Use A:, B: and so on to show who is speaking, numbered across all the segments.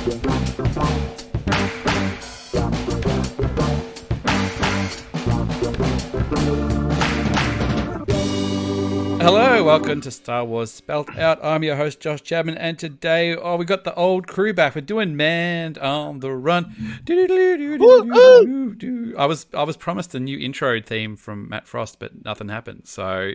A: Hello, welcome to Star Wars Spelt Out. I'm your host, Josh Chapman, and today, we got the old crew back. We're doing Man on the Run. I was promised a new intro theme from Matt Frost, but nothing happened. So,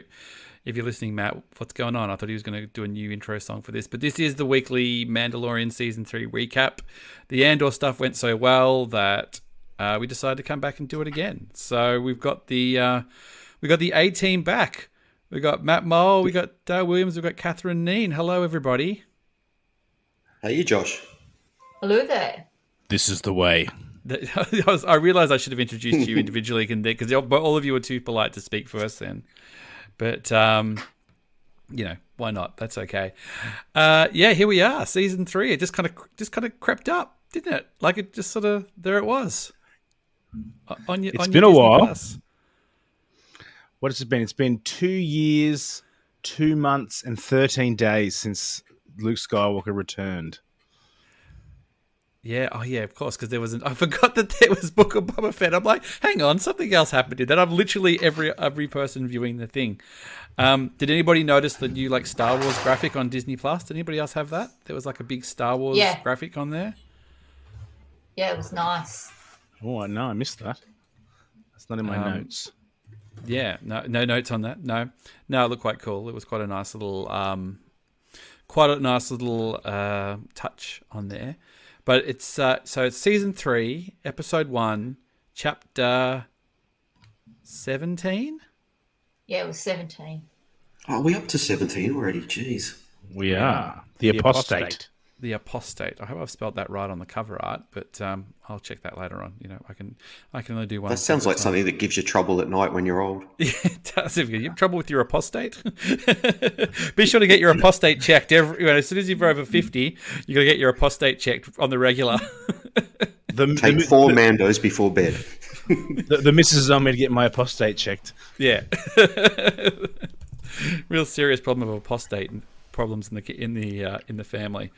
A: if you're listening, Matt, what's going on? I thought he was going to do a new intro song for this, but this is the weekly Mandalorian Season 3 recap. The Andor stuff went so well that we decided to come back and do it again. So we've got the A team back. We got Matt Mohl, we got Williams, we've got Catherine Kneen. Hello, everybody.
B: Hey, Josh.
C: Hello there.
D: This is the way.
A: I realised I should have introduced you individually because all of you were too polite to speak first then. But, why not? That's okay. Here we are, Season 3. It just kind of crept up, didn't it? Like it just sort of, there it was.
D: It's been a while. Plus. What has it been? It's been 2 years, 2 months, and 13 days since Luke Skywalker returned.
A: Yeah, of course, because I forgot that there was Book of Boba Fett. I'm like, hang on, something else happened in that. I'm literally every person viewing the thing. Did anybody notice the new Star Wars graphic on Disney Plus? Did anybody else have that? There was a big Star Wars graphic on there.
C: Yeah, it was nice.
D: Oh, no, I missed that. That's not in my notes.
A: Yeah, no notes on that. No, it looked quite cool. It was quite a nice little, touch on there. But it's it's Season 3, Episode 1, Chapter 17.
C: Yeah, it was 17.
B: Are we up to 17 already? Jeez.
D: We are. The Apostate.
A: The Apostate. I hope I've spelled that right on the cover art, but I'll check that later on. I can only do one.
B: That sounds like something that gives you trouble at night when you're old.
A: Yeah, it does. If you have trouble with your apostate, be sure to get your apostate checked. As soon as you're over 50, you got to get your apostate checked on the regular.
B: Take 4 Mandos before bed.
D: The missus is on me to get my apostate checked.
A: Yeah. Real serious problem of apostate problems in the family.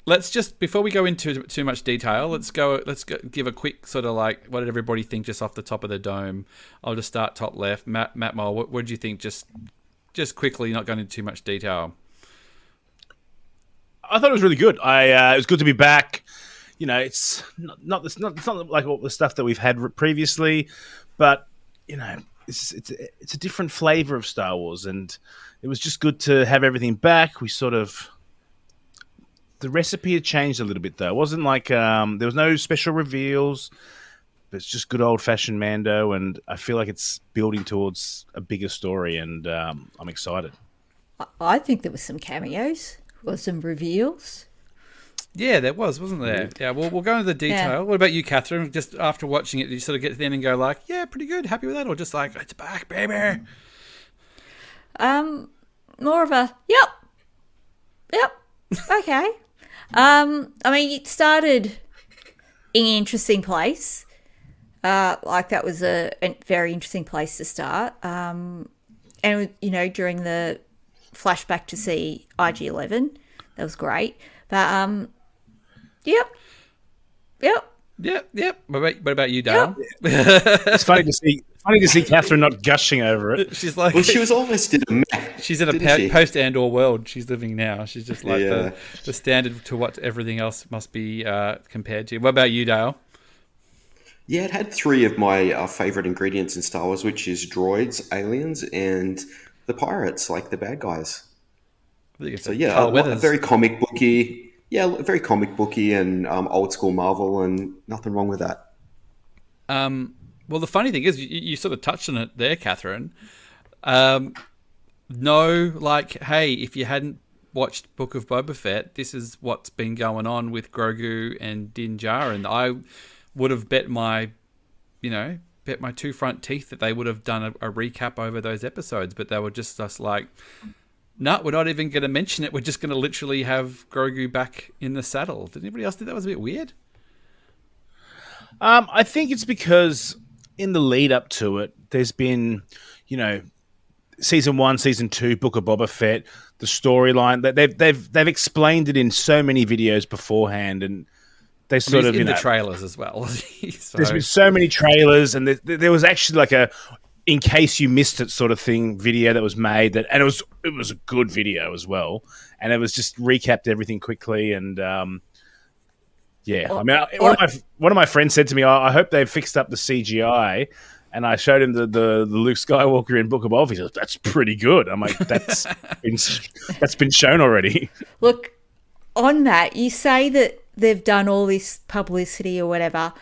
A: Let's just, before we go into too much detail, let's go give a quick sort of what did everybody think just off the top of the dome. I'll just start top left. Matt Mohl, what did you think just quickly, not going into too much detail?
D: I thought it was really good. It was good to be back. It's not like all the stuff that we've had previously, but it's a different flavor of Star Wars, and it was just good to have everything back. The recipe had changed a little bit, though. It wasn't like there was no special reveals. It's just good old-fashioned Mando, and I feel like it's building towards a bigger story, and I'm excited.
E: I think there was some cameos, or some reveals.
A: Yeah, there wasn't there? Yeah, we'll go into the detail. Yeah. What about you, Catherine? Just after watching it, did you sort of get to the end and go yeah, pretty good, happy with that? Or just it's back, baby?
E: More of a, yep, okay. It started in an interesting place. That was a very interesting place to start. And, during the flashback to see IG-11, that was great. But, Yep.
A: What about you, Dale?
E: Yep.
D: It's funny to see Catherine not gushing over it.
A: She's like,
B: well, she was almost in a mess.
A: She's in a post-Andor world. She's living now. She's just the standard to what everything else must be compared to. What about you, Dale?
B: Yeah, it had 3 of my favorite ingredients in Star Wars, which is droids, aliens, and the pirates, the bad guys. So a very comic booky. Yeah, very comic booky and old school Marvel, and nothing wrong with that.
A: Well, the funny thing is, you sort of touched on it there, Catherine. Hey, if you hadn't watched Book of Boba Fett, this is what's been going on with Grogu and Din Djarin. I would have bet my 2 front teeth that they would have done a recap over those episodes, but they were just no, we're not even going to mention it. We're just going to literally have Grogu back in the saddle. Did anybody else think that was a bit weird?
D: I think it's because in the lead up to it, there's been, season 1, season 2, Book of Boba Fett, the storyline that they've explained it in so many videos beforehand, and they sort of
A: in the trailers as well. So.
D: There's been so many trailers, and there was actually like a in case you missed it sort of thing video that was made and it was a good video as well, and it was just recapped everything quickly and. I mean, one of my friends said to me, "I hope they've fixed up the CGI." And I showed him the Luke Skywalker in Book of Boba. He said, "That's pretty good." I'm like, "That's been shown already."
E: Look, on that, you say that they've done all this publicity or whatever.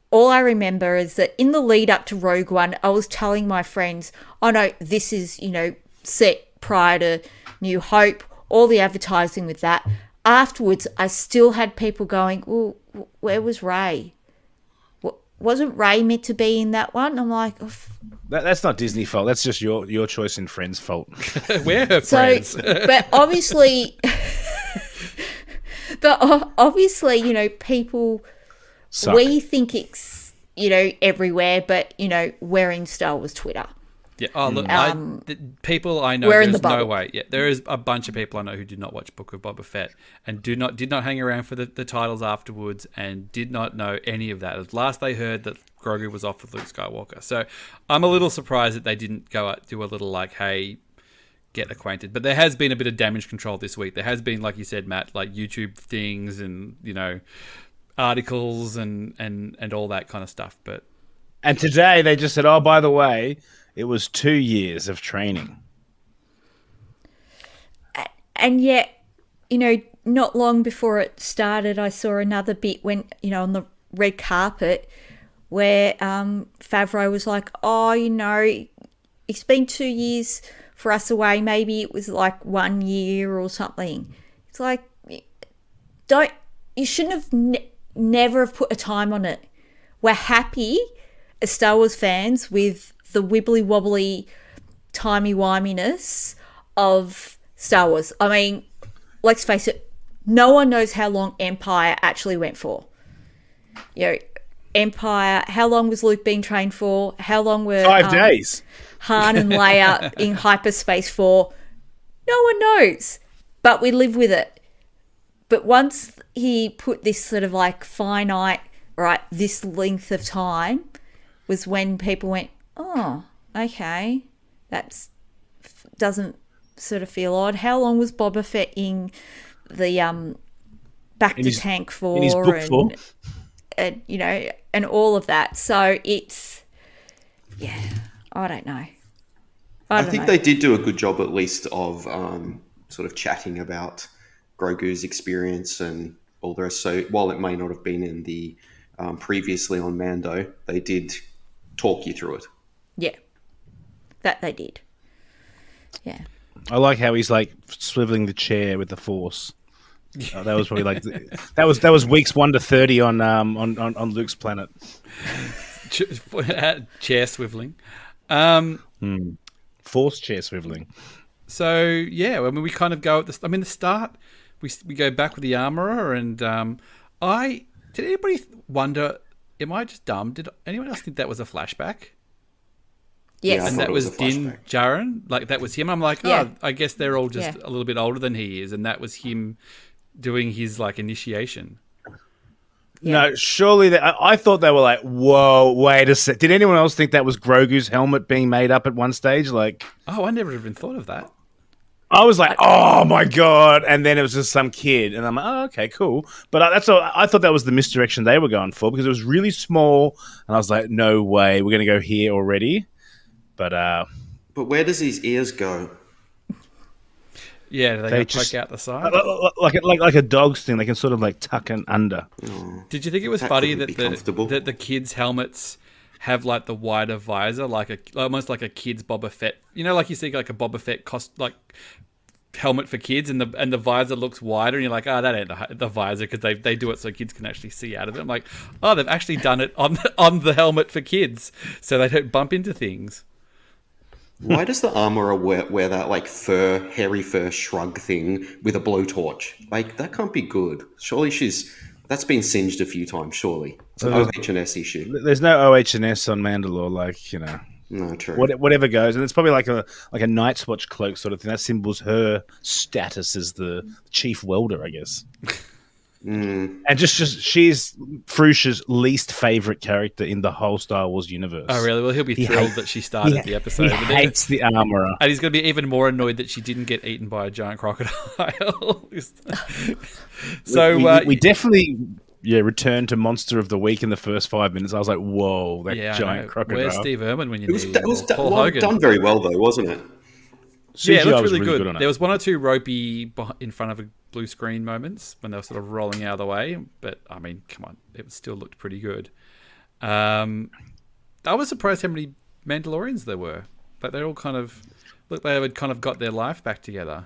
E: All I remember is that in the lead up to Rogue One, I was telling my friends, "Oh no, this is set prior to New Hope." All the advertising with that. Afterwards, I still had people going, "Well, where was Rey? Wasn't Rey meant to be in that one?" I'm like, oh.
D: That's not Disney fault. That's just your choice and friends' fault.
A: We're her friends.
E: But obviously, people,
D: Suck.
E: We think it's, everywhere, but, we're in Star Wars Twitter.
A: Yeah. Oh, look, people I know, there's no way. Yeah, there is a bunch of people I know who did not watch Book of Boba Fett and did not hang around for the titles afterwards and did not know any of that. At last they heard that Grogu was off with Luke Skywalker. So I'm a little surprised that they didn't go out, do a little like, hey, get acquainted. But there has been a bit of damage control this week. There has been, like you said, Matt, like YouTube things and, articles and all that kind of stuff.
D: And today they just said, "Oh, by the way, it was 2 years of training."
E: And yet, not long before it started, I saw another bit when, on the red carpet where Favreau was like, "Oh, it's been 2 years for us away. Maybe it was like 1 year or something." It's like, you shouldn't have never have put a time on it. We're happy as Star Wars fans with the wibbly-wobbly, timey-wiminess of Star Wars. I mean, let's face it, no one knows how long Empire actually went for. Empire, how long was Luke being trained for? How long were
D: 5 days.
E: Han and Leia in hyperspace for? No one knows, but we live with it. But once he put this sort of like finite, right, this length of time, was when people went, "Oh, okay, that doesn't sort of feel odd." How long was Boba Fett in the back to tank for?
D: In his book for?
E: And and all of that. So it's, I don't know.
B: I think they did do a good job, at least, of sort of chatting about Grogu's experience and all the rest. So while it may not have been in the previously on Mando, they did talk you through it.
E: Yeah, that they did. Yeah.
D: I like how he's like swiveling the chair with the Force. That was probably like that was weeks 1 to 30 on Luke's planet.
A: Chair swiveling.
D: Force chair swiveling.
A: So yeah, I mean, we kind of go at the start. We go back with the armorer, and did anybody wonder? Am I just dumb? Did anyone else think that was a flashback?
E: Yes.
B: Yeah,
A: and that was Din Djarin? Like, that was him? I'm like, I guess they're all just a little bit older than he is, and that was him doing his, like, initiation.
E: Yeah.
D: No, surely I thought they were like, whoa, wait a sec. Did anyone else think that was Grogu's helmet being made up at one stage? Like,
A: oh, I never even thought of that.
D: I was like, oh my God. And then it was just some kid. And I'm like, oh, okay, cool. But I thought that was the misdirection they were going for because it was really small. And I was like, no way, we're going to go here already. But
B: where does his ears go?
A: Yeah, they just poke out the side,
D: like a dog's thing. They can sort of like tuck in under.
B: Oh,
A: did you think it was funny that the kids' helmets have like the wider visor, like almost like a kid's Boba Fett? You know, like you see like a Boba Fett helmet for kids, and the visor looks wider, and you're like, that ain't the visor, because they do it so kids can actually see out of it. I'm like, they've actually done it on the helmet for kids, so they don't bump into things.
B: Why does the armorer wear that like hairy fur shrug thing with a blowtorch? Like, that can't be good. Surely that's been singed a few times, surely. It's an OH&S issue.
D: There's no OH&S on Mandalore,
B: No, true.
D: Whatever goes, and it's probably like a Night's Watch cloak sort of thing. That symbols her status as the chief welder, I guess. And just she's Fruscia's least favorite character in the whole Star Wars universe.
A: Oh, really? Well, he'll be thrilled that she started the episode.
D: He hates the armorer.
A: And he's going to be even more annoyed that she didn't get eaten by a giant crocodile.
D: So we definitely returned to Monster of the Week in the first 5 minutes. I was like, whoa, that giant crocodile.
A: Where's Steve Irwin when you need him?
B: It was done very well, though, wasn't it?
A: Yeah, it looked really good. There was one or two ropey in front of a blue screen moments when they were sort of rolling out of the way. But, I mean, come on. It still looked pretty good. I was surprised how many Mandalorians there were. But they all kind of looked like they had kind of got their life back together.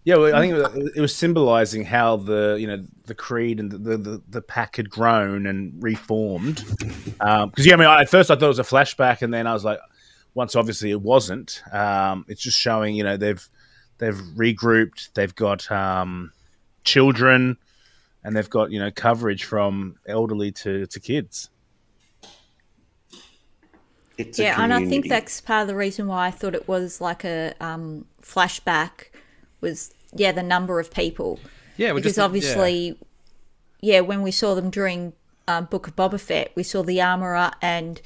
D: Yeah, well, I think it was symbolizing how the creed and the pack had grown and reformed. Because at first I thought it was a flashback, and then I was like, once obviously it wasn't. It's just showing they've regrouped, they've got children, and they've got coverage from elderly to kids.
E: And I think that's part of the reason why I thought it was like a flashback. Was the number of people. Yeah, because obviously, when we saw them during Book of Boba Fett, we saw the armorer and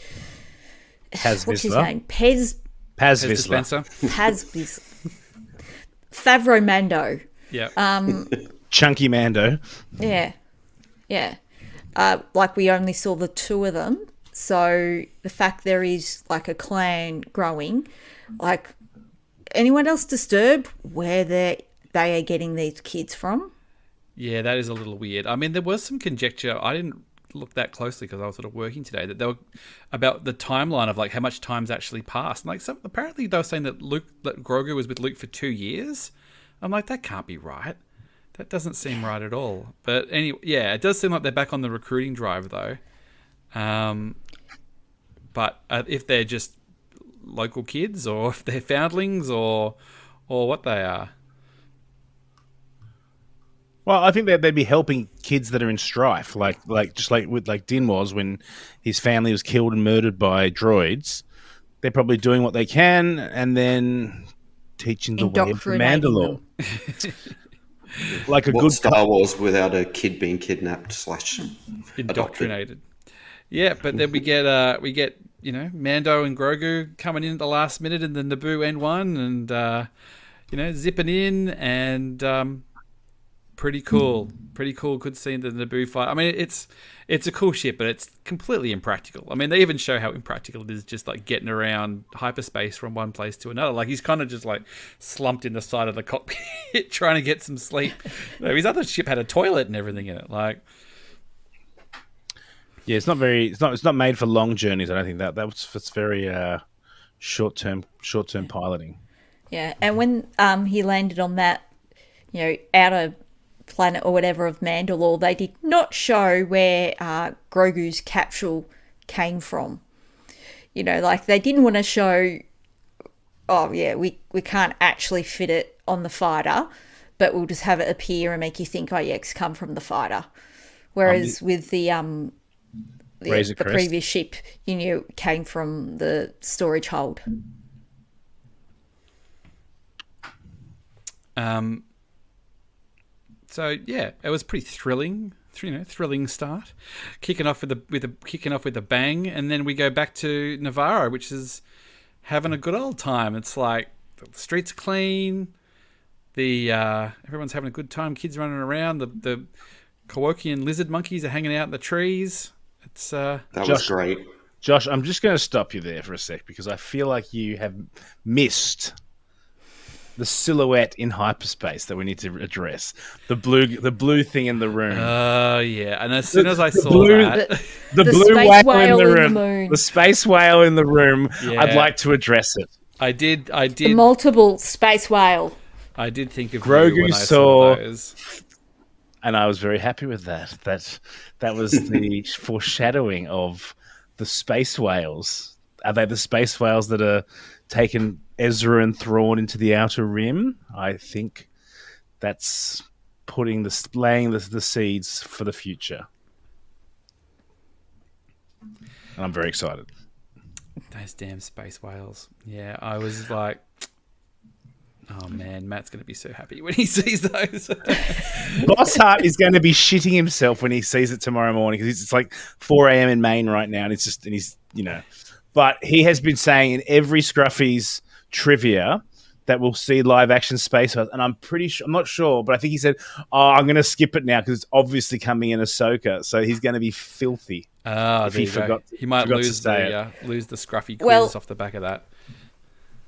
E: what's his name? Paz
A: Vizsla.
E: Favreau Mando.
A: Yeah.
D: Chunky Mando.
E: Yeah. Like we only saw the two of them, so the fact there is like a clan growing, like. Anyone else disturbed where they are getting these kids from?
A: Yeah, that is a little weird. I mean, there was some conjecture. I didn't look that closely because I was sort of working today. That they were about the timeline of like how much time's actually passed. And like, apparently they were saying that Grogu was with Luke for 2 years. I'm like, that can't be right. That doesn't seem right at all. But anyway, yeah, it does seem like they're back on the recruiting drive though. But if they're just local kids, or if they're foundlings, or what they are.
D: Well, I think that they'd be helping kids that are in strife, like Din was when his family was killed and murdered by droids. They're probably doing what they can, and then teaching the way of Mandalore. Like a good
B: Star Wars without a kid being kidnapped /
A: indoctrinated. Yeah, but then we get Mando and Grogu coming in at the last minute in the Naboo N1 and, zipping in and pretty cool. Pretty cool. Good scene the Naboo fight. I mean, it's a cool ship, but it's completely impractical. I mean, they even show how impractical it is just like getting around hyperspace from one place to another. Like he's kind of just like slumped in the side of the cockpit trying to get some sleep. His other ship had a toilet and everything in it. Like...
D: Yeah, it's not made for long journeys. I don't think it's very short term piloting.
E: Yeah, and when he landed on that, outer planet or whatever of Mandalore, they did not show where Grogu's capsule came from. Like they didn't want to show. Oh yeah, we can't actually fit it on the fighter, but we'll just have it appear and make you think, oh yeah, it's come from the fighter. Whereas with the previous ship, came from the storage hold.
A: So yeah, it was pretty thrilling. Thrilling start, kicking off with a bang, and then we go back to Navarro, which is having a good old time. It's like the streets are clean, everyone's having a good time. Kids running around. The Kowokian lizard monkeys are hanging out in the trees.
B: That was great.
D: Josh, I'm just going to stop you there for a sec because I feel like you have missed the silhouette in hyperspace that we need to address. The blue thing in the room.
A: Oh, yeah. And as soon as I saw that...
D: The blue whale in the room. The space whale in the room. Yeah. I'd like to address it.
A: I did.
E: The multiple space whale.
A: I did think of
D: Grogu
A: when I saw those.
D: And I was very happy with that. That was the foreshadowing of the space whales. Are they the space whales that are taking Ezra and Thrawn into the Outer Rim? I think that's laying the seeds for the future. And I'm very excited.
A: Those damn space whales. Yeah, I was like, oh man, Matt's going to be so happy when he sees those.
D: Boss Hart is going to be shitting himself when he sees it tomorrow morning because it's like 4 a.m. in Maine right now, and he's But he has been saying in every Scruffy's trivia that we'll see live action space whales, and I'm not sure, but I think he said, "Oh, I'm going to skip it now because it's obviously coming in Ahsoka, so he's going to be filthy."
A: He might lose the Scruffy quiz off the back of that.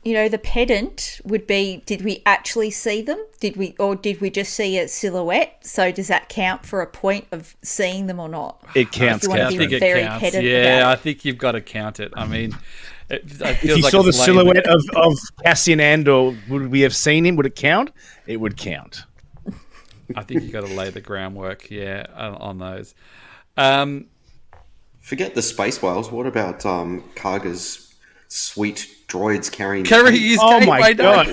E: The pedant would be, did we actually see them? Did we just see a silhouette? So does that count for a point of seeing them or not?
D: It counts.
A: I think it counts. Yeah, I think you've got to count it. I mean,
D: if you saw the silhouette of Cassian Andor, would we have seen him? Would it count? It would count.
A: I think you've got to lay the groundwork, on those.
B: Forget the space whales. What about Karga's sweet droids carrying
A: his
D: oh my god!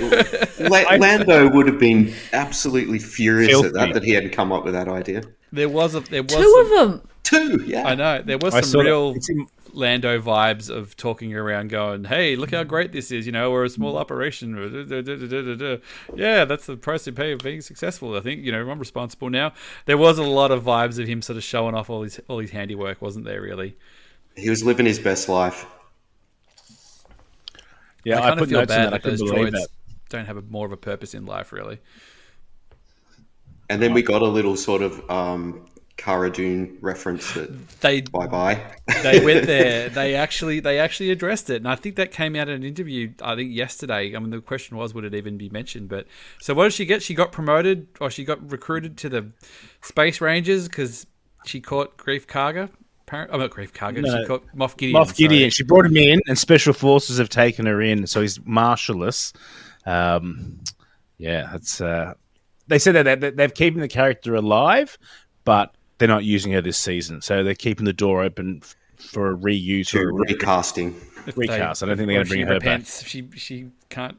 B: Lando would have been absolutely furious at that he hadn't come up with that idea.
A: There was
E: two of them.
B: Two, yeah.
A: I know. There was some real Lando vibes of talking around going, hey, look how great this is, we're a small operation. Yeah, that's the price you pay of being successful. I think, I'm responsible now. There was a lot of vibes of him sort of showing off all his handiwork, wasn't there, really?
B: He was living his best life.
D: Yeah, I put notes
A: bad
D: in that.
A: those droids don't have more of a purpose in life, really.
B: And then we got a little sort of Cara Dune reference that bye.
A: They went there. They actually addressed it, and I think that came out in an interview. I think yesterday. I mean, the question was, would it even be mentioned? But so, what did she get? She got promoted, or she got recruited to the Space Rangers because she caught Grief Karga. Not Grief Karga. No, she caught Moff Gideon.
D: Moff Gideon. She brought him in, and Special Forces have taken her in, so he's marshalless. It's. They said that they're keeping the character alive, but they're not using her this season. So they're keeping the door open for a reuse or
B: recasting.
D: Recast. I don't think they're going to bring her back.
A: She can't.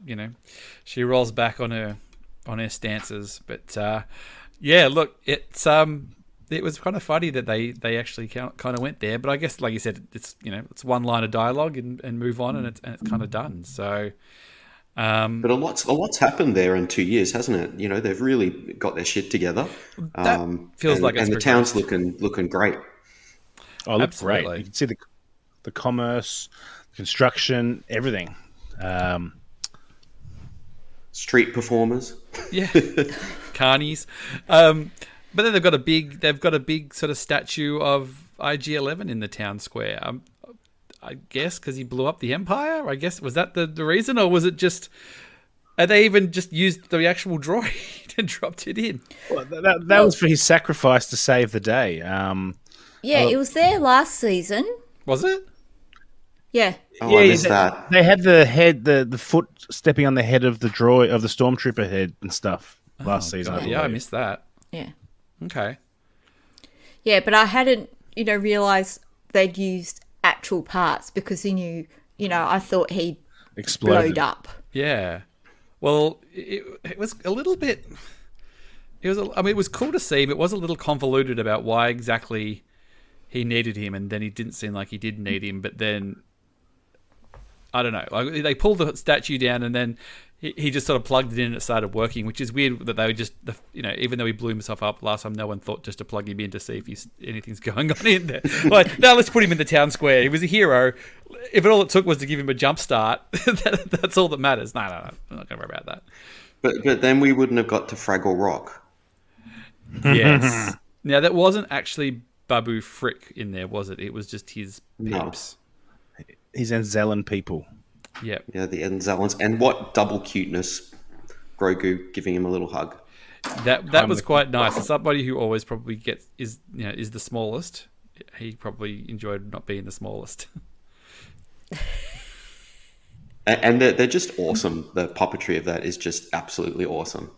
A: She rolls back on her stances. But look, it was kind of funny that they actually kind of went there. But I guess, like you said, it's it's one line of dialogue and move on, and it's kind of done. So.
B: But a lot's happened there in 2 years, hasn't it? They've really got their shit together.
A: That feels like it's
B: and the town's looking great.
D: Oh, it looks great. You can see the commerce, construction, everything.
B: Street performers,
A: carnies. But then they've got a big sort of statue of IG-11 in the town square. I guess because he blew up the Empire. I guess was that the reason, or was it just? Had they even just used the actual droid and dropped it in?
D: Well, that was for his sacrifice to save the day.
E: It was there last season.
A: Was it?
E: Yeah.
B: Oh, I missed that.
D: They had the foot stepping on the head of the droid of the stormtrooper head and stuff last season.
A: God, I missed that.
E: Yeah.
A: Okay.
E: Yeah, but I hadn't, realised they'd used actual parts because he knew, I thought he exploded up.
A: Yeah. Well, it was a little bit. It was cool to see, but it was a little convoluted about why exactly he needed him, and then he didn't seem like he did need him. But then I don't know. Like they pulled the statue down, and then he just sort of plugged it in and it started working, which is weird that they were just, even though he blew himself up last time, no one thought just to plug him in to see if anything's going on in there. Like, now let's put him in the town square. He was a hero. If all it took was to give him a jump start, that's all that matters. No, I'm not going to worry about that.
B: But then we wouldn't have got to Fraggle Rock.
A: Yes. Now, that wasn't actually Babu Frick in there, was it? It was just his peeps.
D: No. His Anzellan people.
A: Yep.
B: Yeah, the Anzellans. And what double cuteness, Grogu giving him a little hug.
A: That was quite nice. As somebody who always probably is the smallest, he probably enjoyed not being the smallest.
B: And they're just awesome. The puppetry of that is just absolutely awesome.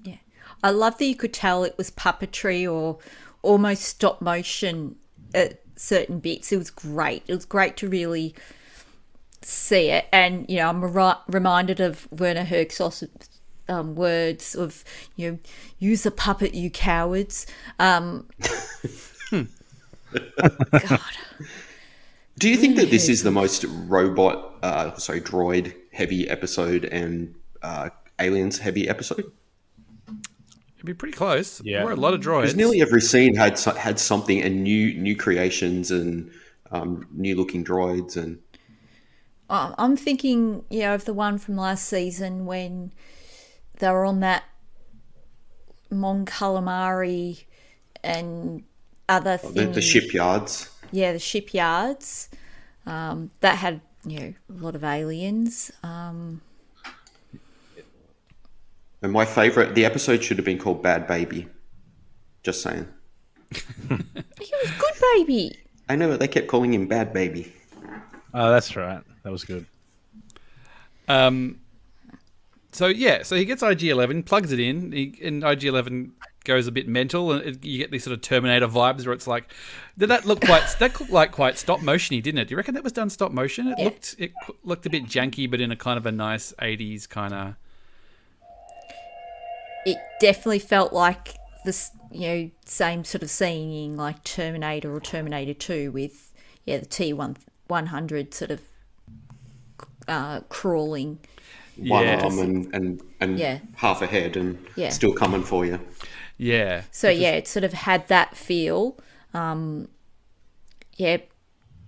E: Yeah. I love that you could tell it was puppetry or almost stop motion at certain bits. It was great. It was great to really see it. And, I'm reminded of Werner Herzog's words of, use a puppet, you cowards. God.
B: Do you think that this is the most droid heavy episode and aliens heavy episode?
A: It'd be pretty close.
D: Yeah.
A: There were a lot of droids.
B: Because nearly every scene had something and new creations and new looking droids and.
E: I'm thinking, of the one from last season when they were on that Mon Calamari and other things.
B: The shipyards.
E: Yeah, the shipyards. That had, a lot of aliens.
B: And my favourite, the episode should have been called Bad Baby. Just saying.
E: He was good, baby.
B: I know, but they kept calling him Bad Baby.
D: Oh, that's right. That was good.
A: So he gets IG-11, plugs it in, and IG-11 goes a bit mental, and you get these sort of Terminator vibes where it's like, that looked like quite stop motiony, didn't it? Do you reckon that was done stop motion? It looked a bit janky, but in a kind of a nice 80s kind of.
E: It definitely felt like this, same sort of scene like Terminator or Terminator 2 with, the T-100 sort of crawling.
B: One arm and half a head and still coming for you.
A: Yeah.
E: So, it sort of had that feel. Who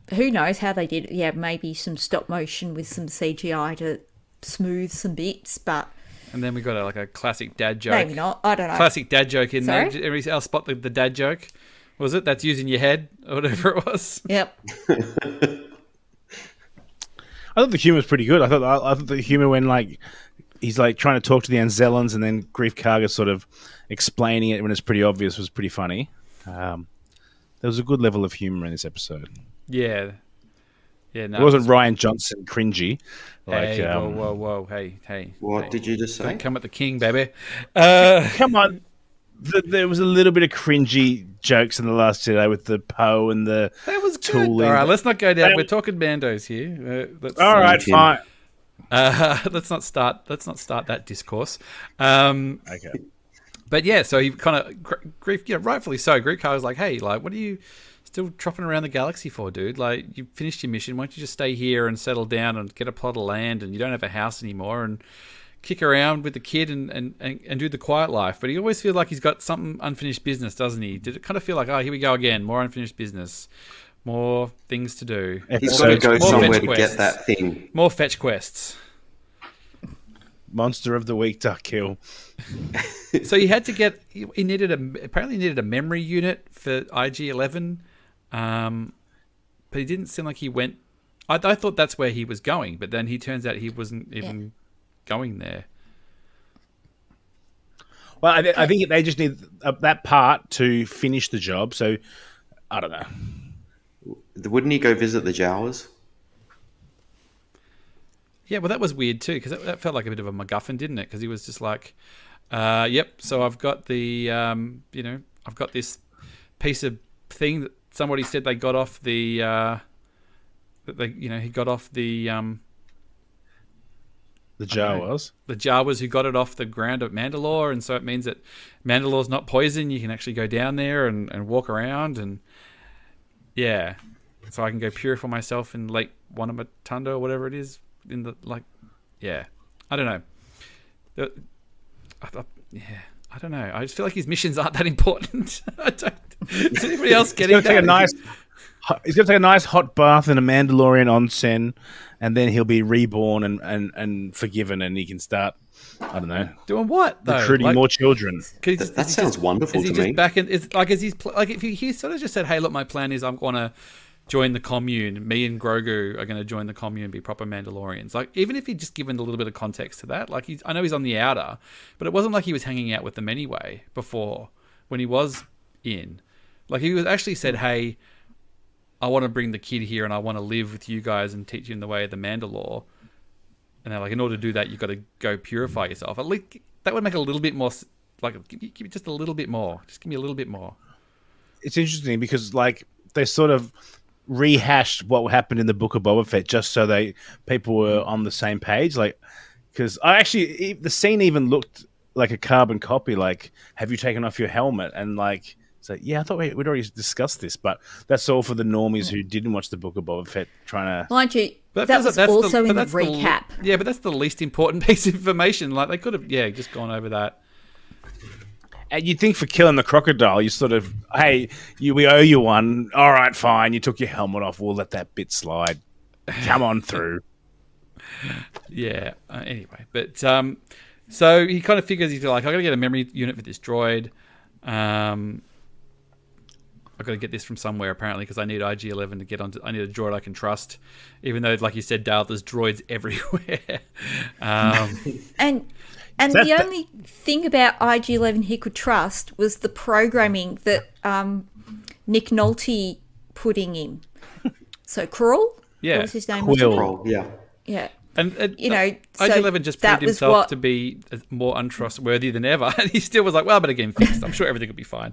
E: knows how they did it. Yeah, maybe some stop motion with some CGI to smooth some bits, but...
A: And then we got a classic dad joke.
E: Maybe not. I don't know.
A: Classic dad joke in
E: Sorry?
A: there. Everybody else spot the dad joke? Was it? That's using your head or whatever it was.
E: Yep.
D: I thought the humor was pretty good. I thought the humor when he's trying to talk to the Anzellans and then Grief Karga sort of explaining it when it's pretty obvious was pretty funny. There was a good level of humor in this episode.
A: Yeah. Yeah. No,
D: it wasn't Ryan Johnson cringy.
A: Hey, whoa. Hey.
B: What did you just say?
A: Don't come at the king, baby.
D: Come on. There was a little bit of cringy jokes in the last Jedi with the Poe and the
A: that was
D: tooling.
A: Good. All right, let's not go down. We're talking Mandos here.
D: All right, fine.
A: Let's not start that discourse.
D: Okay.
A: But so he kind of Grief, rightfully so. Grief Karga was like, "Hey, what are you still tropping around the galaxy for, dude? You finished your mission. Why don't you just stay here and settle down and get a plot of land? And you don't have a house anymore and." Kick around with the kid and do the quiet life, but he always feels like he's got something unfinished business, doesn't he? Did it kind of feel like, here we go again, more unfinished business, more things to do?
B: He's got to go somewhere to get that thing.
A: More fetch quests.
D: Monster of the week, Duck Kill.
A: So he had to get. He needed a memory unit for IG-11, but he didn't seem like he went. I thought that's where he was going, but then he turns out he wasn't even. Going there.
D: Well, I think they just need that part to finish the job. So, I don't know.
B: Wouldn't he go visit the Jawas?
A: Yeah, well, that was weird too because that felt like a bit of a MacGuffin, didn't it? Because he was just like, "Yep, so I've got the, I've got this piece of thing that somebody said they got off the, he got off the."
D: The Jawas.
A: The Jawas who got it off the ground at Mandalore, and so it means that Mandalore's not poison. You can actually go down there and walk around, and so I can go purify myself in Lake Wanamatunda or whatever it is. I don't know. I don't know. I just feel like his missions aren't that important. Is anybody else getting that?
D: He's going to take a nice hot bath in a Mandalorian onsen, and then he'll be reborn and forgiven, and he can start, I don't know.
A: Doing what, though?
D: Recruiting more children.
B: That sounds wonderful to me.
A: If he sort of just said, hey, look, my plan is I'm going to join the commune. Me and Grogu are going to join the commune and be proper Mandalorians. Even if he'd just given a little bit of context to that, I know he's on the outer, but it wasn't like he was hanging out with them anyway before when he was in. He was actually said, hey, I want to bring the kid here and I want to live with you guys and teach him the way of the Mandalore. And they're like, in order to do that, you've got to go purify yourself. At least that would make a little bit more, give me just a little bit more. Just give me a little bit more.
D: It's interesting because, they sort of rehashed what happened in the Book of Boba Fett just so people were on the same page. Because the scene even looked like a carbon copy. Have you taken off your helmet? And, So, yeah, I thought we'd already discussed this, but that's all for the normies who didn't watch the Book of Boba Fett trying to...
E: Mind you, that was also in the recap.
A: Yeah, but that's the least important piece of information. Like, they could have, just gone over that.
D: And you'd think for killing the crocodile, you sort of, hey, we owe you one. All right, fine. You took your helmet off. We'll let that bit slide. Come on through.
A: Yeah. Anyway, but so he kind of figures, he's like, I got to get a memory unit for this droid. I've got to get this from somewhere apparently because I need IG-11 to get onto. I need a droid I can trust, even though, like you said, Dale, there's droids everywhere.
E: And the only thing about IG-11 he could trust was the programming that Nick Nolte putting in. So Crawl?
A: Yeah.
E: What was his name?
B: Crawl, yeah.
E: Yeah.
A: And
E: so
A: IG-11 just proved himself to be more untrustworthy than ever. And he still was like, well, I better get him fixed. I'm sure everything will be fine.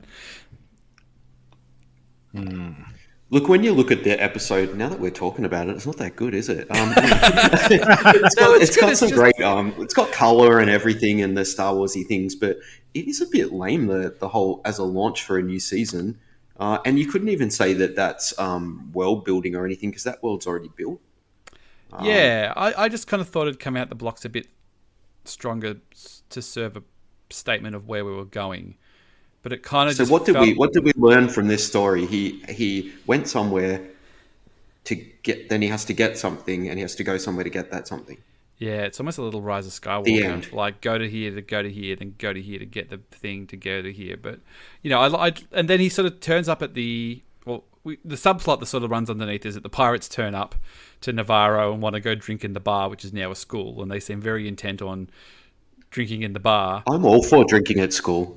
B: Look, when you look at the episode, now that we're talking about it, it's not that good, is it? It's got color and everything and the Star Warsy things, but it is a bit lame, the whole, as a launch for a new season. And you couldn't even say that that's world building or anything because that world's already built.
A: I just kind of thought it'd come out the blocks a bit stronger to serve a statement of where we were going. But it kind of
B: what did we learn from this story? He went somewhere to get, then he has to get something, and he has to go somewhere to get that something.
A: Yeah, it's almost a little Rise of Skywalker.
B: The end.
A: Like go to here, then go to here to get the thing to go to here. But I and then he sort of turns up at the subplot that sort of runs underneath is that the pirates turn up to Navarro and want to go drink in the bar, which is now a school, and they seem very intent on drinking in the bar.
B: I'm all for drinking at school.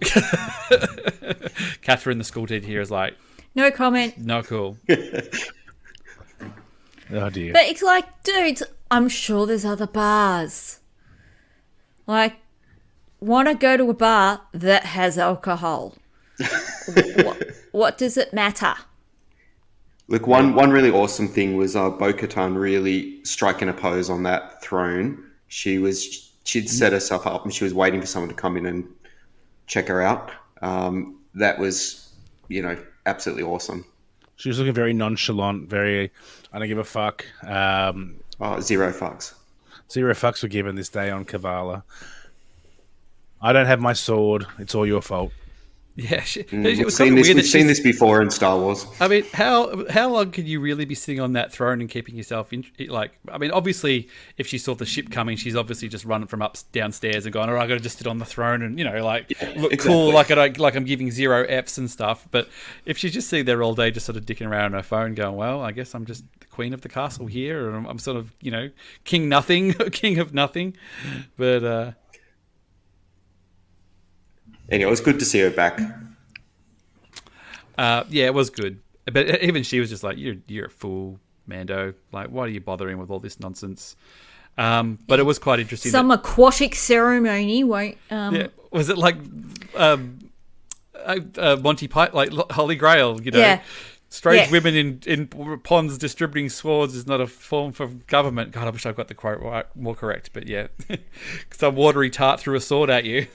A: Catherine, the school teacher here, is like,
E: no comment.
A: No cool.
D: Oh dear.
E: But it's like, dudes, I'm sure there's other bars. Like, want to go to a bar that has alcohol? What does it matter?
B: Look, one really awesome thing was Bo-Katan really striking a pose on that throne. She'd set herself up and she was waiting for someone to come in and check her out. That was, absolutely awesome.
D: She was looking very nonchalant, very, I don't give a fuck.
B: Zero fucks.
D: Zero fucks were given this day on Kavala. I don't have my sword. It's all your fault.
A: Yeah,
B: we've seen this before in Star Wars.
A: I mean, how long can you really be sitting on that throne and keeping yourself obviously, if she saw the ship coming, she's obviously just run from downstairs and gone, all right, I got to just sit on the throne and look exactly. Cool, like I'm giving 0 Fs and stuff. But if she's just sitting there all day, just sort of dicking around on her phone, going, well, I guess I'm just the queen of the castle here, and I'm sort of king nothing, king of nothing. But
B: anyway, it was good to see her back.
A: Yeah, it was good. But even she was just like, you're a fool, Mando. Like, why are you bothering with all this nonsense? But it was quite interesting.
E: Some aquatic ceremony won't...
A: Yeah. Was it like Monty Python, like Holy Grail,
E: Yeah.
A: Strange women in ponds distributing swords is not a form of government. God, I wish I got the quote more correct. But yeah, some watery tart threw a sword at you.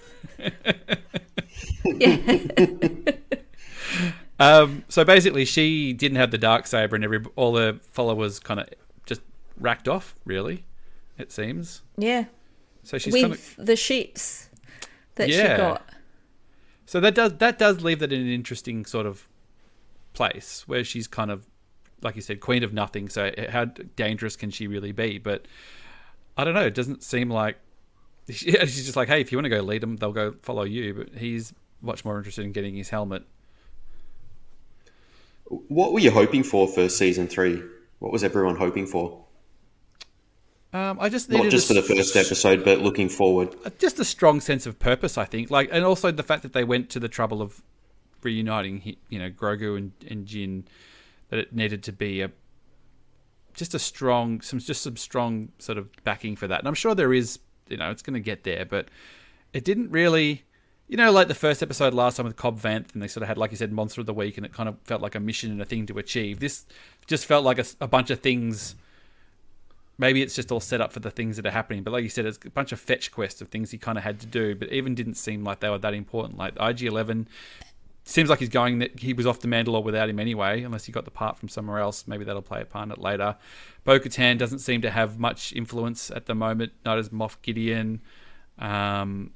A: So basically, she didn't have the Darksaber, and all her followers kind of just racked off. Really, it seems.
E: Yeah.
A: So she's
E: with the ships that she got.
A: So that does leave that in an interesting sort of place where she's kind of, like you said, queen of nothing. So how dangerous can she really be? But I don't know. It doesn't seem like she's just like, hey, if you want to go lead them, they'll go follow you. But he's much more interested in getting his helmet.
B: What were you hoping for season 3? What was everyone hoping for?
A: I just needed
B: not just for the first episode, but looking forward.
A: Just a strong sense of purpose, I think. And also the fact that they went to the trouble of reuniting, Grogu and Jin. That it needed to be some strong sort of backing for that. And I'm sure there is. It's going to get there, but it didn't really. Like the first episode last time with Cobb Vanth, and they sort of had, like you said, Monster of the Week, and it kind of felt like a mission and a thing to achieve. This just felt like a bunch of things. Maybe it's just all set up for the things that are happening. But like you said, it's a bunch of fetch quests of things he kind of had to do, but even didn't seem like they were that important. Like IG-11, seems like he was off to Mandalore without him anyway, unless he got the part from somewhere else. Maybe that'll play a part in it later. Bo-Katan doesn't seem to have much influence at the moment, not as Moff Gideon. And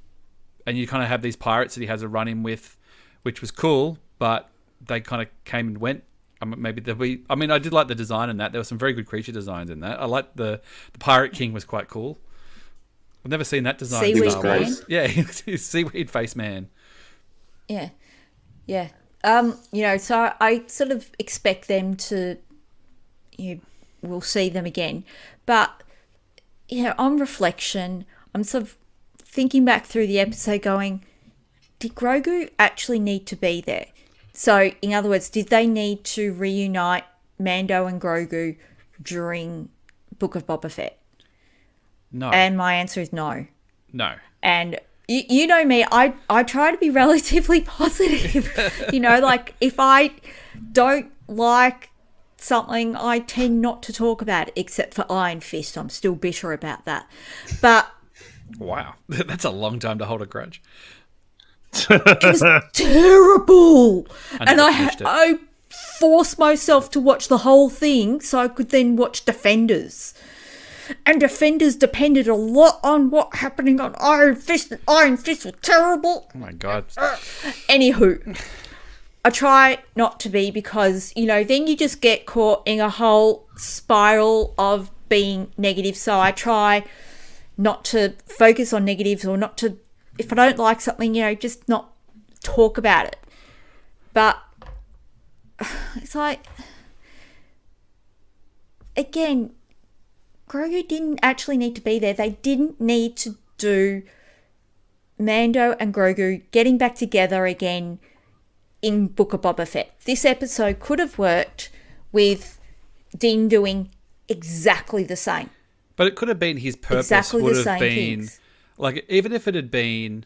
A: you kind of have these pirates that he has a run-in with, which was cool, but they kind of came and went. Maybe there'll be... I mean, I did like the design in that. There were some very good creature designs in that. I liked the Pirate King was quite cool. I've never seen that design.
E: Seaweed Man?
A: Yeah, Seaweed Face Man.
E: Yeah. Yeah. So I sort of expect them to... we'll see them again. But, on reflection, I'm sort of thinking back through the episode going, did Grogu actually need to be there? So, in other words, did they need to reunite Mando and Grogu during Book of Boba Fett?
A: No.
E: And my answer is no.
A: No.
E: And you know me, I try to be relatively positive. Like if I don't like something, I tend not to talk about it, except for Iron Fist. I'm still bitter about that. But...
A: Wow. That's a long time to hold a grudge.
E: It was terrible. And I forced myself to watch the whole thing so I could then watch Defenders. And Defenders depended a lot on what happening on Iron Fist. And Iron Fist was terrible.
A: Oh my God.
E: Anywho, I try not to be because, then you just get caught in a whole spiral of being negative. So I try not to focus on negatives or not to... If I don't like something, just not talk about it. But it's like, again, Grogu didn't actually need to be there. They didn't need to do Mando and Grogu getting back together again in Book of Boba Fett. This episode could have worked with Din doing exactly the same.
A: But it could have been his purpose
E: Exactly
A: would
E: the
A: have
E: same
A: been...
E: things.
A: Like, even if it had been,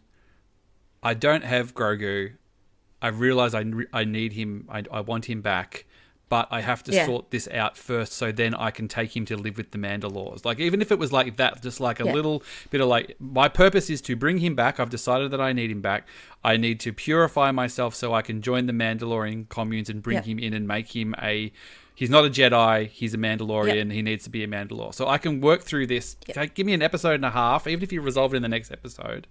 A: I don't have Grogu, I realise I need him, I want him back, but I have to sort this out first so then I can take him to live with the Mandalores. Like, even if it was like that, just like a little bit of like, my purpose is to bring him back. I've decided that I need him back. I need to purify myself so I can join the Mandalorian communes and bring him in and make him a... He's not a Jedi. He's a Mandalorian. Yep. He needs to be a Mandalore. So I can work through this. Yep. Give me an episode and a half. Even if you resolve it in the next episode,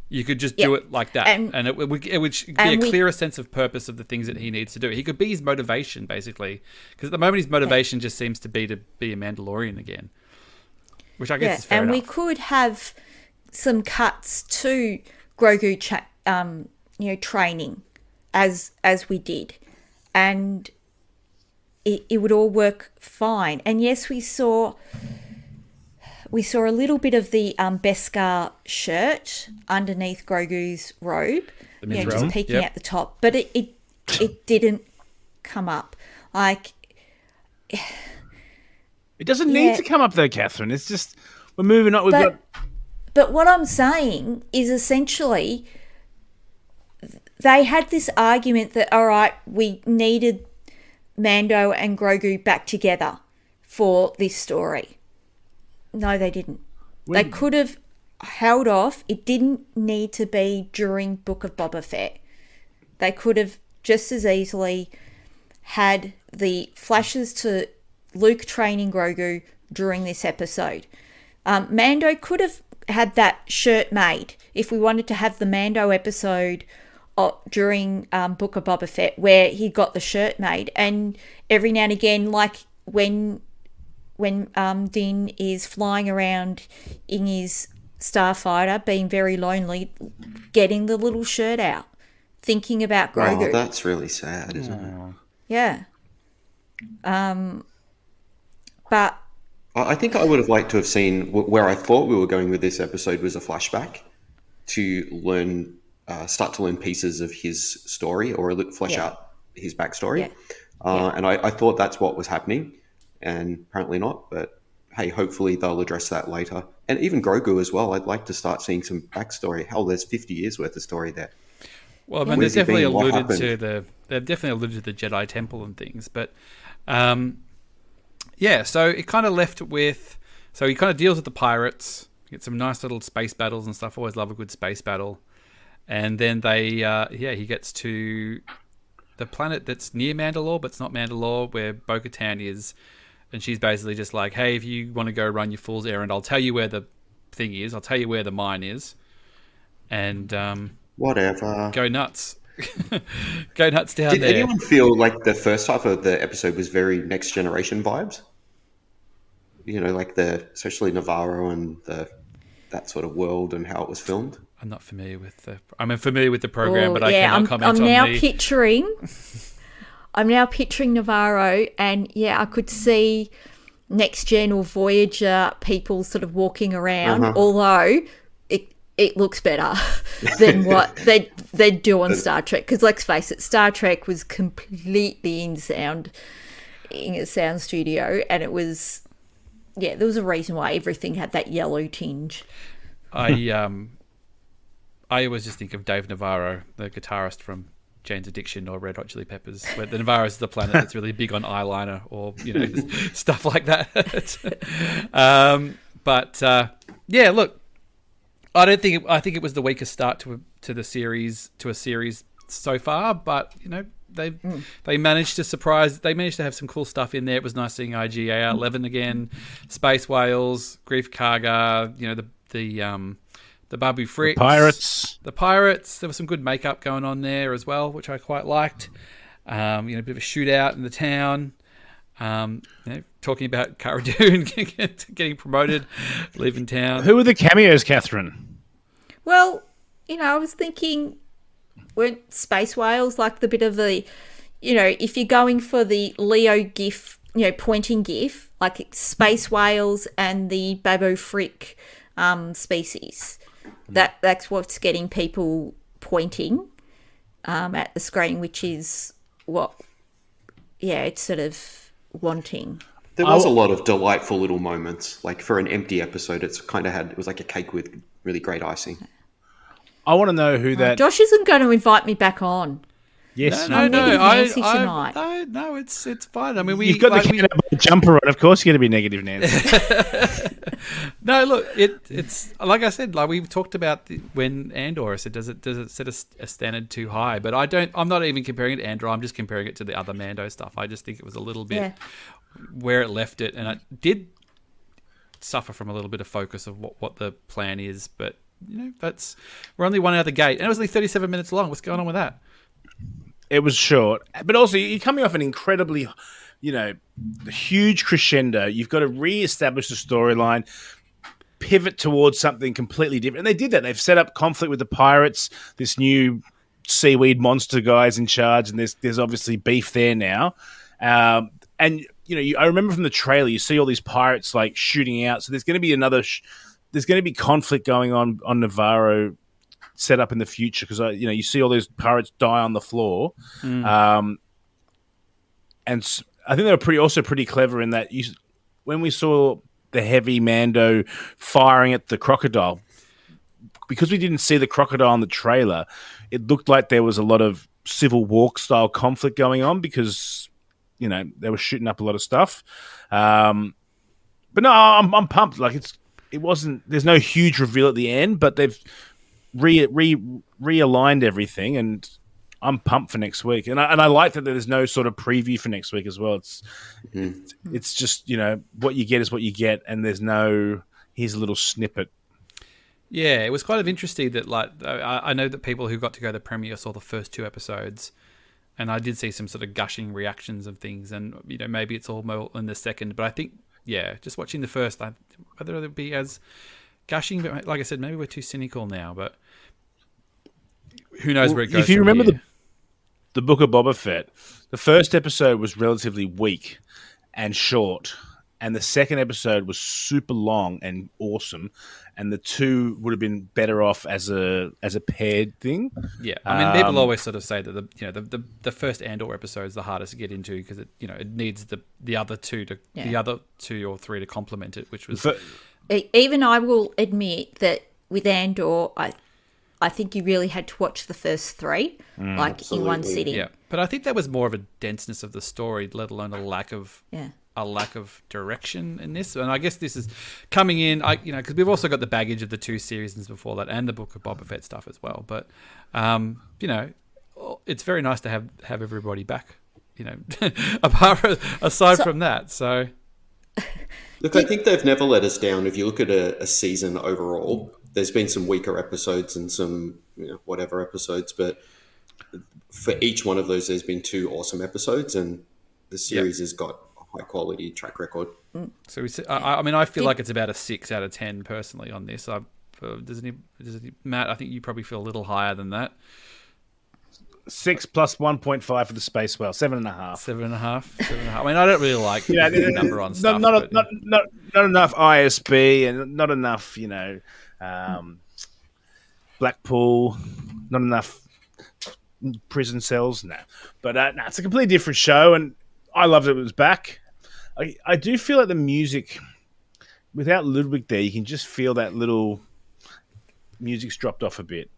A: you could just do it like that. And it would be a clearer sense of purpose of the things that he needs to do. He could be his motivation, basically. Because at the moment, his motivation just seems to be a Mandalorian again. Which I guess is fair enough.
E: And we could have some cuts to Grogu training as we did. And... It would all work fine. And yes, we saw a little bit of the Beskar shirt underneath Grogu's robe, just peeking at the top. But it didn't come up. Like,
D: it doesn't need to come up though, Catherine. It's just we're moving on.
E: But what I'm saying is essentially they had this argument that, all right, we needed Mando and Grogu back together for this story. No, they didn't. They could have held off. It didn't need to be during Book of Boba Fett. They could have just as easily had the flashes to Luke training Grogu during this episode. Mando could have had that shirt made if we wanted to have the Mando episode during Book of Boba Fett where he got the shirt made. And every now and again, like when Din is flying around in his starfighter being very lonely, getting the little shirt out, thinking about Grogu.
B: Oh, that's really sad, isn't it?
E: Yeah. But
B: I think I would have liked to have seen where I thought we were going with this episode was a flashback to start to learn pieces of his story or flesh out his backstory. And I thought that's what was happening, and apparently not. But hey, hopefully they'll address that later. And even Grogu as well. I'd like to start seeing some backstory. Hell, there's 50 years worth of story there.
A: Well, I mean, they've definitely alluded to the Jedi Temple and things, but so it kind of left with. So he kind of deals with the pirates. Get some nice little space battles and stuff. Always love a good space battle. And then he gets to the planet that's near Mandalore, but it's not Mandalore, where Bo-Katan is. And she's basically just like, hey, if you want to go run your fool's errand, I'll tell you where the thing is. I'll tell you where the mine is. And
B: whatever.
A: Go nuts. Go nuts down there.
B: Did anyone feel like the first half of the episode was very Next Generation vibes? You know, like especially Navarro and that sort of world and how it was filmed?
A: I'm not familiar with I'm familiar with the program, but I cannot comment on
E: I'm now picturing Navarro, and I could see Next Gen or Voyager people sort of walking around, although it looks better than what they do on Star Trek. Because let's face it, Star Trek was completely in a sound studio, and it was there was a reason why everything had that yellow tinge.
A: I always just think of Dave Navarro, the guitarist from Jane's Addiction or Red Hot Chili Peppers, where the Navarro is the planet that's really big on eyeliner or stuff like that. Look, I think it was the weakest start to a series so far, but they managed to surprise. They managed to have some cool stuff in there. It was nice seeing IG-11 again, Space Whales, Grief Karga, the Babu Fricks.
D: The Pirates.
A: There was some good makeup going on there as well, which I quite liked. A bit of a shootout in the town. Talking about Cara Dune getting promoted, leaving town.
D: Who were the cameos, Catherine?
E: Well, I was thinking, weren't Space Whales like the bit of the, if you're going for the Leo gif, pointing gif, like Space Whales and the Babu Frick species. That's what's getting people pointing at the screen, which is what, it's sort of wanting.
B: There was a lot of delightful little moments. Like for an empty episode, it was like a cake with really great icing.
D: I want to know who that...
E: Josh isn't going to invite me back on.
D: Yes.
A: No.
E: Nancy
A: No, it's fine. I mean,
D: you've got the jumper on. Of course, you're going to be negative, Nancy.
A: No, look, it's like I said. Like we've talked about when Andor. I said, does it set a standard too high? But I'm not even comparing it to Andor. I'm just comparing it to the other Mando stuff. I just think it was a little bit where it left it, and it did suffer from a little bit of focus of what the plan is. But we're only one out of the gate, and it was only 37 minutes long. What's going on with that?
D: It was short, but also you're coming off an incredibly, huge crescendo. You've got to re-establish the storyline, pivot towards something completely different. And they did that. They've set up conflict with the pirates, this new seaweed monster guy's in charge, and there's obviously beef there now. I remember from the trailer, you see all these pirates like shooting out. So there's going to be there's going to be conflict going on Navarro set up in the future, because you see all those pirates die on the floor, and I think they were pretty clever in that. When we saw the heavy Mando firing at the crocodile, because we didn't see the crocodile in the trailer, it looked like there was a lot of Civil War style conflict going on, because they were shooting up a lot of stuff. But no, I'm pumped. Like it wasn't. There's no huge reveal at the end, but they've realigned everything, and I'm pumped for next week. And I like that there's no sort of preview for next week as well. It's just what you get is what you get, and there's no here's a little snippet.
A: Yeah, it was kind of interesting that I know that people who got to go to the premiere saw the first 2 episodes, and I did see some sort of gushing reactions of things, and maybe it's all more in the second, but I think just watching the first, whether it'll be as gushing, but like I said, maybe we're too cynical now, but who knows where it goes.
D: If you remember the Book of Boba Fett, the first episode was relatively weak and short, and the second episode was super long and awesome, and the two would have been better off as a paired thing.
A: Yeah, I mean, people always sort of say that the first Andor episode is the hardest to get into, because it needs the other two the other 2 or 3 to complement it, which was.
E: Even I will admit that with Andor, I think you really had to watch the first 3,
B: absolutely.
E: in one sitting.
A: Yeah, but I think that was more of a denseness of the story, let alone a lack of a lack of direction in this, and I guess this is coming in, because we've also got the baggage of the 2 seasons before that and the Book of Boba Fett stuff as well. But it's very nice to have everybody back. Aside from that, so.
B: Look, I think they've never let us down. If you look at a season overall, there's been some weaker episodes and some whatever episodes, but for each one of those, there's been 2 awesome episodes, and the series has got a high quality track record.
A: So I feel like it's about a 6 out of 10 personally on this. Matt, I think you probably feel a little higher than that.
D: 6 plus 1.5 for the space whale, 7.5.
A: 7.5. I mean, I don't really like the number on stuff.
D: Not enough ISB and not enough, Blackpool, not enough prison cells. No, but it's a completely different show, and I loved it was back. I do feel like the music, without Ludwig there, you can just feel that little music's dropped off a bit.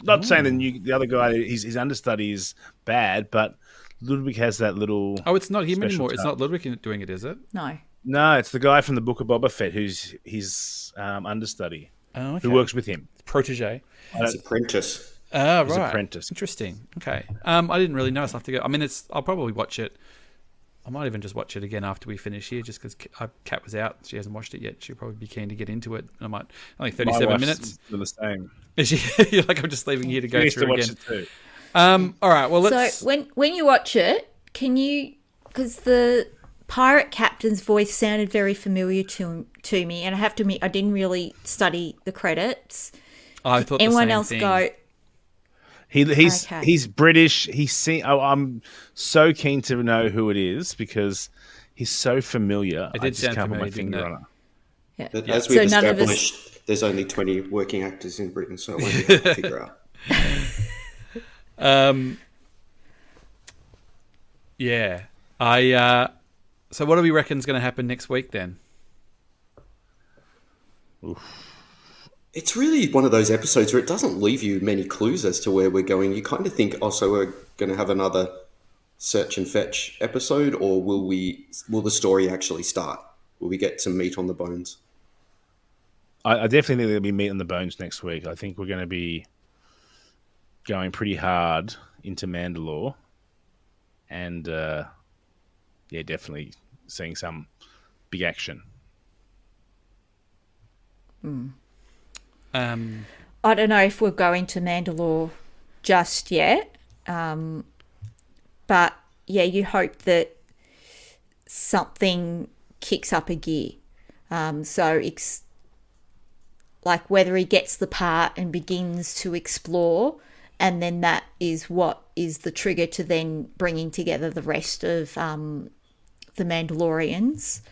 D: Not saying the other guy, his understudy is bad, but Ludwig has that little. Oh,
A: it's not him anymore. Touch. It's not Ludwig doing it, is it?
E: No,
D: it's the guy from the Book of Boba Fett who's his understudy, who works with him.
A: Protege.
B: His apprentice.
A: Right.
D: His apprentice.
A: Interesting. Okay. I didn't really know. So I have to go. I mean, I'll probably watch it. I might even just watch it again after we finish here, just because Kat was out. She hasn't watched it yet. She'll probably be keen to get into it. I might only 37 minutes.
D: The same.
A: Is she? You're like, I'm just leaving here to go through again.
D: It too.
A: All right. Well, let's.
E: So when you watch it, can you? Because the pirate captain's voice sounded very familiar to me, and I have to admit, I didn't really study the credits.
A: I thought
E: anyone
A: the same
E: else
A: thing.
E: go?
D: He's British. I'm so keen to know who it is because he's so familiar.
A: It did sound familiar,
D: my finger on it.
E: Yeah.
B: But as we've established, there's only 20 working actors in Britain, so it won't be hard to figure out.
A: Yeah. So what do we reckon is going to happen next week then?
D: Oof.
B: It's really one of those episodes where it doesn't leave you many clues as to where we're going. You kind of think, so we're going to have another search and fetch episode, or will the story actually start? Will we get some meat on the bones?
D: I definitely think there'll be meat on the bones next week. I think we're going to be going pretty hard into Mandalore, and definitely seeing some big action.
E: I don't know if we're going to Mandalore just yet, but yeah, you hope that something kicks up a gear. So it's like whether he gets the part and begins to explore, and then that is what is the trigger to then bringing together the rest of the Mandalorians.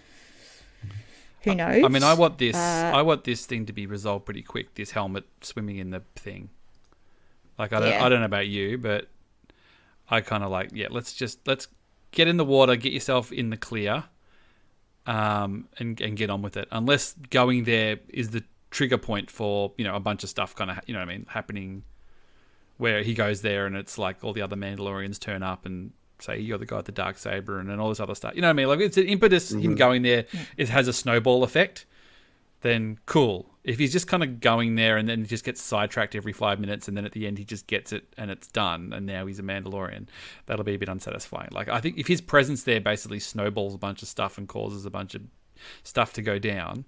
E: Who knows?
A: I mean, I want this thing to be resolved pretty quick. This helmet swimming in the thing. Like I don't know about you, but I kind of like, let's get in the water, get yourself in the clear, and get on with it. Unless going there is the trigger point for a bunch of stuff kind of happening, where he goes there and it's like all the other Mandalorians turn up and say you're the guy with the dark saber and all this other stuff. You know what I mean? Like it's an impetus. Him going there, it has a snowball effect. Then cool. If he's just kind of going there and then he just gets sidetracked every 5 minutes and then at the end he just gets it and it's done and now he's a Mandalorian, that'll be a bit unsatisfying. Like I think if his presence there basically snowballs a bunch of stuff and causes a bunch of stuff to go down,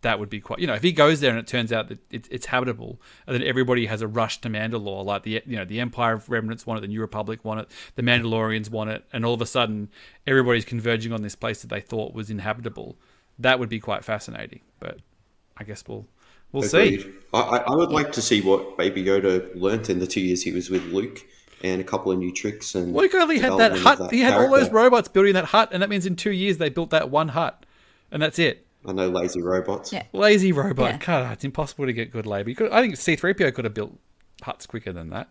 A: that would be quite. If he goes there and it turns out that it's habitable, and then everybody has a rush to Mandalore, like the Empire of Remnants want it, the New Republic want it, the Mandalorians want it, and all of a sudden everybody's converging on this place that they thought was inhabitable. That would be quite fascinating. But I guess we'll see.
B: I would like to see what Baby Yoda learnt in the 2 years he was with Luke, and a couple of new tricks. And
A: Luke only had that hut. He had all those robots building that hut, and that means in 2 years they built that one hut, and that's it.
B: I know lazy robots.
E: Yeah.
A: Lazy robot. Yeah. God, it's impossible to get good labour. I think C-3PO could have built huts quicker than that.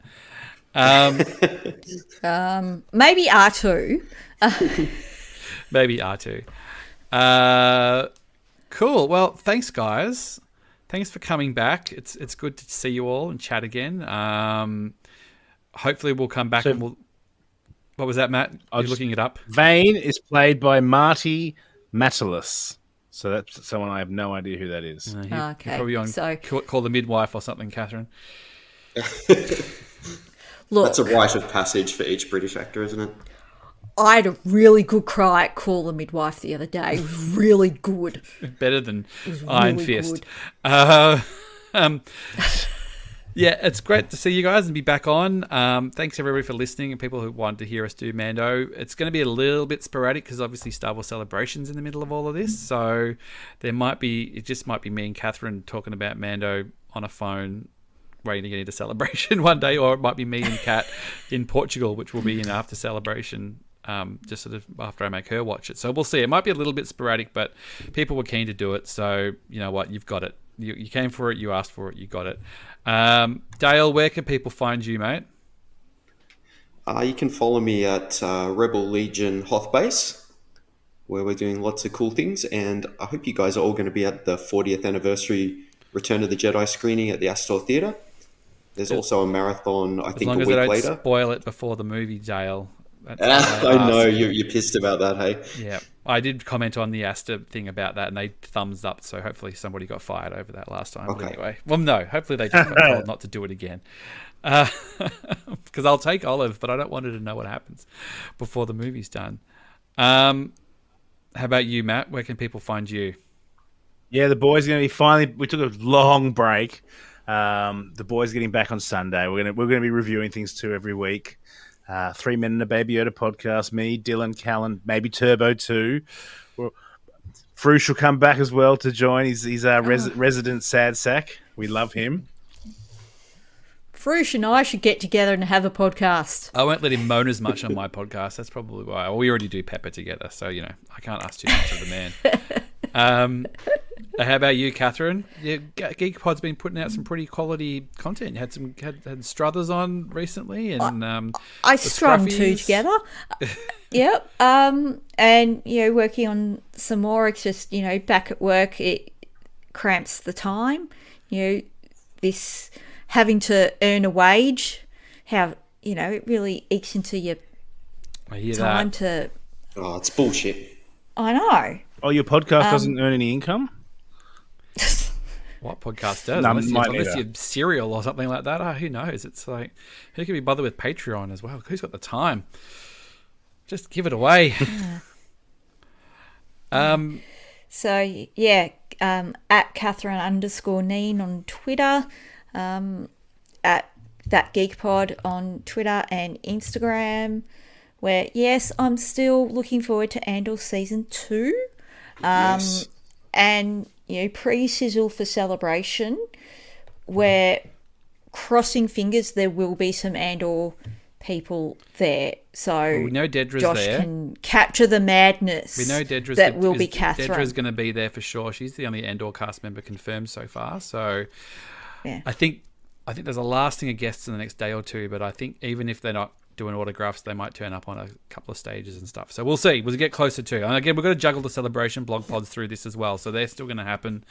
E: Maybe R2.
A: Maybe R2. Cool. Well, thanks, guys. Thanks for coming back. It's good to see you all and chat again. Hopefully we'll come back and we'll... What was that, Matt? You're looking it up.
D: Vane is played by Marty Matalis. So that's someone I have no idea who that is.
A: Okay.
E: Okay,
A: Probably on
E: so-
A: Call the Midwife or something, Catherine.
E: Look,
B: That's a rite of passage for each British actor, isn't it?
E: I had a really good cry at Call the Midwife the other day. It was really good.
A: Better than
E: Really
A: Iron Fist. Yeah, it's great to see you guys and be back on. Thanks everybody for listening and people who wanted to hear us do Mando. It's going to be a little bit sporadic because obviously Star Wars Celebration's in the middle of all of this, so it just might be me and Catherine talking about Mando on a phone, waiting to get into Celebration one day, or it might be me and Kat in Portugal, which will be in after Celebration. Just sort of after I make her watch it. So we'll see. It might be a little bit sporadic, but people were keen to do it. So you know what? You've got it. You came for it. You asked for it. You got it. Dale, where can people find you, mate?
B: You can follow me at Rebel Legion Hoth Base, where we're doing lots of cool things. And I hope you guys are all going to be at the 40th anniversary Return of the Jedi screening at the Astor Theatre. There's also a marathon, I think, a week later. As long as they don't
A: spoil it before the movie, Dale.
B: I know, you're pissed about that, hey?
A: Yeah. I did comment on the Astor thing about that, and they thumbs up, so hopefully somebody got fired over that last time. Okay. But anyway, well, no, hopefully they just got told not to do it again. Because I'll take Olive, but I don't want her to know what happens before the movie's done. How about you, Matt? Where can people find you?
D: Yeah, the boys are going to be we took a long break. The boys are getting back on Sunday. We're going to be reviewing things too every week. 3 Men and a Baby Yoda podcast. Me, Dylan, Callan, maybe Turbo too. Frush will come back as well to join. He's our resident sad sack. We love him.
E: Frush and I should get together and have a podcast.
A: I won't let him moan as much on my podcast. That's probably why. Well, we already do Pepper together, so I can't ask too much of the man. How about you, Catherine? Yeah, GeekPod's been putting out some pretty quality content. You had Struthers on recently, and
E: I strung two together. Yep. And working on some more. It's just back at work, it cramps the time. This having to earn a wage, how it really ekes into your time to.
B: Oh, it's bullshit.
E: I know.
D: Oh, your podcast doesn't earn any income?
A: What podcast does?
D: No,
A: unless you're Serial or something like that. Oh, who knows? It's like, who can be bothered with Patreon as well? Who's got the time? Just give it away.
E: So, yeah, at Catherine_Kneen on Twitter, at That Geek Pod on Twitter and Instagram, where, yes, I'm still looking forward to Andor Season 2.
B: Yes.
E: And, pre-sizzle for Celebration, where, crossing fingers, there will be some Andor people there. So
A: we know Dedra's
E: Josh
A: there.
E: Can capture the madness.
A: We know Dedra's
E: that will be Catherine.
A: Dedra's going to be there for sure. She's the only Andor cast member confirmed so far. So
E: yeah.
A: I think there's a lasting of guests in the next day or two, but I think even if they're not doing autographs, they might turn up on a couple of stages and stuff. So we'll see. We'll get closer to. And again, we've got to juggle the Celebration blog pods through this as well. So they're still going to happen.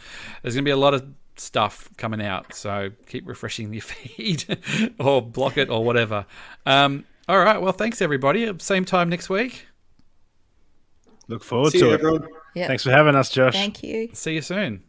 A: There's going to be a lot of stuff coming out. So keep refreshing your feed or block it or whatever. All right. Well, thanks everybody. Same time next week.
D: Look forward
B: See
D: to
B: you,
D: it.
B: everyone.
E: Yep.
D: Thanks for having us, Josh.
E: Thank you.
A: See you soon.